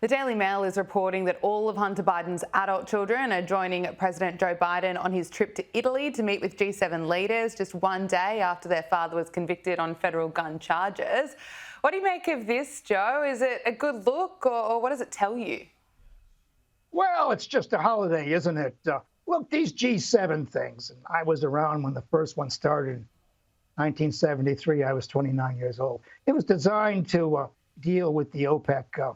The Daily Mail is reporting that all of Hunter Biden's adult children are joining President Joe Biden on his trip to Italy to meet with G7 leaders just one day after their father was convicted on federal gun charges. What do you make of this, Joe? Is it a good look, or what does it tell you? Well, it's just a holiday, isn't it? Look, these G7 things, and I was around when the first one started in 1973. I was 29 years old. It was designed to deal with the OPEC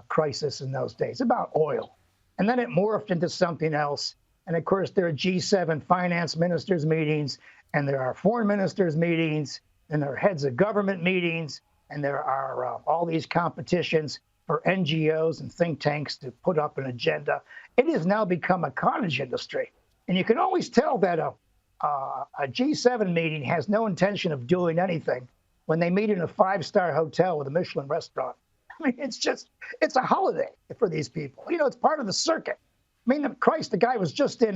crisis in those days about oil. And then it morphed into something else. And of course, there are G7 finance ministers meetings, and there are foreign ministers meetings, and there are heads of government meetings, and there are all these competitions for NGOs and think tanks to put up an agenda. It has now become a cottage industry. And you can always tell that a G7 meeting has no intention of doing anything when they meet in a five-star hotel with a Michelin restaurant. I mean, it's a holiday for these people. You know, it's part of the circuit. I mean, Christ, the guy was just in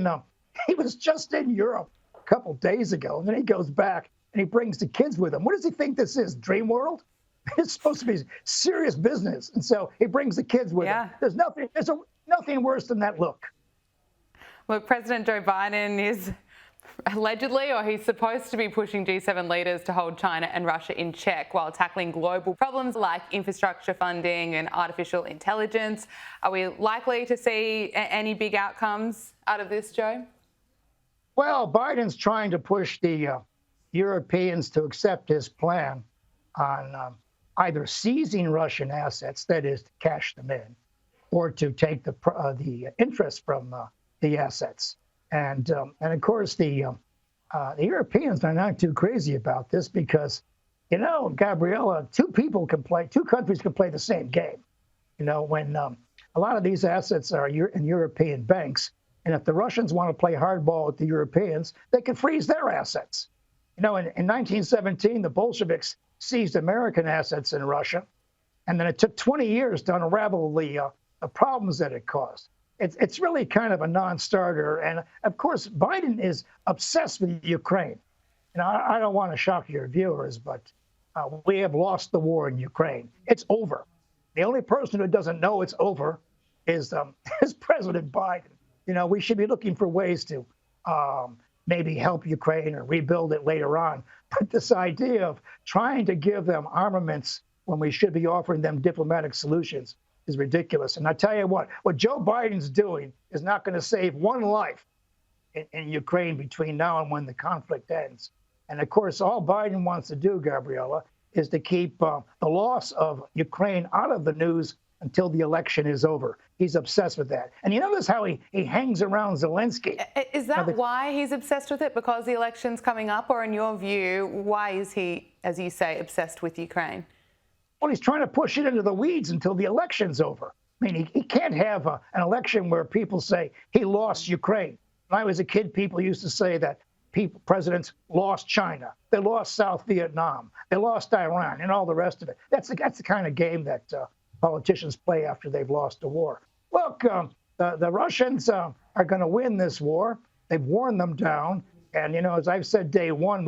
Europe a couple of days ago, and then he goes back and he brings the kids with him. What does he think this is, Dreamworld? It's supposed to be serious business, and so he brings the kids with him. There's nothing worse than that look. Look, President Joe Biden is allegedly, or he's supposed to be pushing G7 leaders to hold China and Russia in check while tackling global problems like infrastructure funding and artificial intelligence. Are we likely to see any big outcomes out of this, Joe? Well, Biden's trying to push the Europeans to accept his plan on either seizing Russian assets, that is, to cash them in, or to take the interest from the assets. And of course, the Europeans are not too crazy about this because, you know, Gabriella, two countries can play the same game. You know, when a lot of these assets are in European banks, and if the Russians want to play hardball with the Europeans, they can freeze their assets. You know, in 1917, the Bolsheviks seized American assets in Russia, and then it took 20 years to unravel the problems that it caused. It's really kind of a non-starter. And of course, Biden is obsessed with Ukraine. And I don't want to shock your viewers, but we have lost the war in Ukraine. It's over. The only person who doesn't know it's over is President Biden. You know, we should be looking for ways to maybe help Ukraine or rebuild it later on. But this idea of trying to give them armaments when we should be offering them diplomatic solutions is ridiculous. And I tell you what Joe Biden's doing is not going to save one life in Ukraine between now and when the conflict ends. And of course, all Biden wants to do, Gabriella, is to keep the loss of Ukraine out of the news until the election is over. He's obsessed with that. And you notice how he hangs around Zelensky. Is that why he's obsessed with it? Because the election's coming up? Or in your view, why is he, as you say, obsessed with Ukraine? Well, he's trying to push it into the weeds until the election's over. I mean, he can't have an election where people say he lost Ukraine. When I was a kid, people used to say that presidents lost China, they lost South Vietnam, they lost Iran, and all the rest of it. That's the kind of game that politicians play after they've lost a war. Look, the Russians are going to win this war. They've worn them down. And, you know, as I've said day one,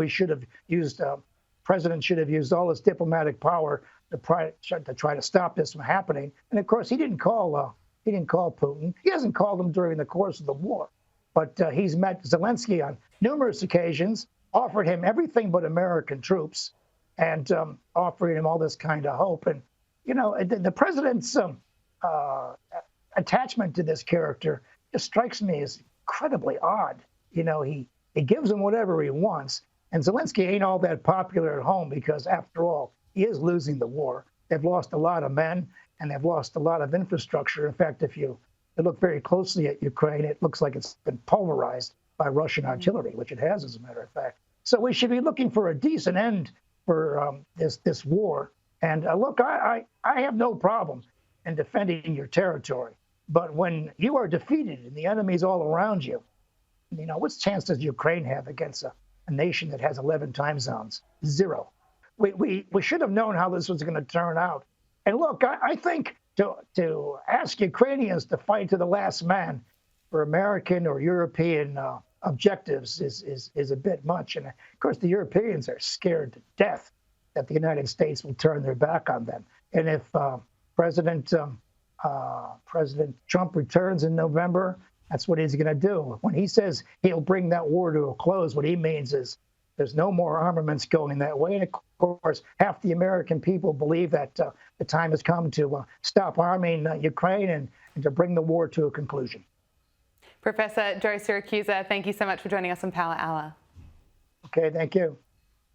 President should have used all his diplomatic power to try to stop this from happening. And of course, he didn't call Putin. He hasn't called him during the course of the war, but he's met Zelensky on numerous occasions, offered him everything but American troops, and offering him all this kind of hope. And you know, the president's attachment to this character just strikes me as incredibly odd. You know, he gives him whatever he wants, and Zelensky ain't all that popular at home because, after all, he is losing the war. They've lost a lot of men, and they've lost a lot of infrastructure. In fact, if you look very closely at Ukraine, it looks like it's been pulverized by Russian artillery, which it has, as a matter of fact. So we should be looking for a decent end for this war. And look, I have no problem in defending your territory. But when you are defeated and the enemy's all around you, you know, what chance does Ukraine have against a nation that has 11 time zones? Zero. We should have known how this was going to turn out. And look, I think to ask Ukrainians to fight to the last man for American or European objectives is a bit much. And of course, the Europeans are scared to death that the United States will turn their back on them. And if President President Trump returns in November, that's what he's going to do. When he says he'll bring that war to a close, what he means is there's no more armaments going that way. And of course, half the American people believe that the time has come to stop arming Ukraine and to bring the war to a conclusion. Professor Joe Siracusa, thank you so much for joining us on Power Hour. Okay, thank you.